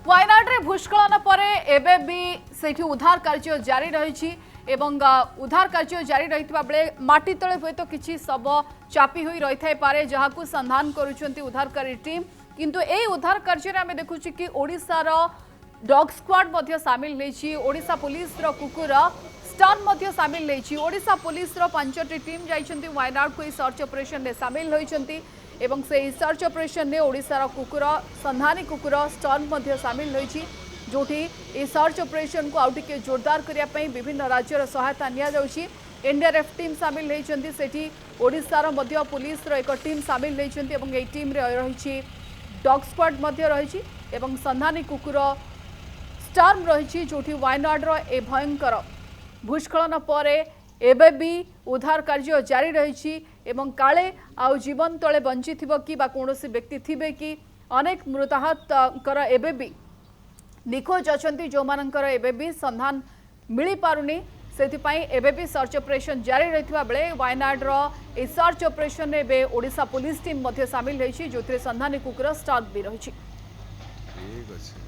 वायनाड रे भूस्खलन पर एबे भी सेठी उद्धार कार्य जारी रही उद्धार कार्य जारी रही बेले माटी तले हुए तो किसी शव चापी हुई रही थाई पारे जहाँ को संधान करुछंती उद्धारकारी टीम किंतु ए उद्धार कार्य आम देखुँ कि ओडिशार डॉग स्क्वाड मध्य सामिल नहीं ओडिशा पुलिस रो कुकुर स्टन मध्य सामिल नहीं ओडिशा पुलिस रो 5टी टीम जाइछंती वायनाड को सर्च ऑपरेशन में सामिल होइछंती एवं से सर्च ऑपरेशन में ओडिशार कुकुर संधानी कुकुर स्टन मध्य सामिल होइछि जोठी ए सर्च ऑपरेशन को आउटिके जोरदार करने विभिन्न राज्यर सहायता निया जाउछि एनडीआरएफ टीम सामिल होइछंती सेठी ओडिशार मध्य पुलिस रो एक टीम सामिल होइछंती एवं ए टीम रे रहिछि डॉग स्क्वाड मध्य रहिछि एवं संधानी कुकुर स्टर्म रही जोठी वायनाड रो ए भयंकर भूस्खलन पर एबे भी उद्धार कार्य जारी रही एवं काले आउ जीवन तले बंची थिबो कि बा कोनोसी व्यक्ति थिबे कि अनेक मृताहत कर एबे भी निखोज अछंती जो मानकर एबे भी संधान मिली पारुनी सेथिपाई एबे भी सर्च ऑपरेशन जारी रहितबा बेले वायनाड रो ए सर्च ऑपरेशन में एबे ओडिशा पुलिस टीम मध्य सामिल रही जोथिरे संधानी कुकुर स्टाफ भी रही। ठीक अछि।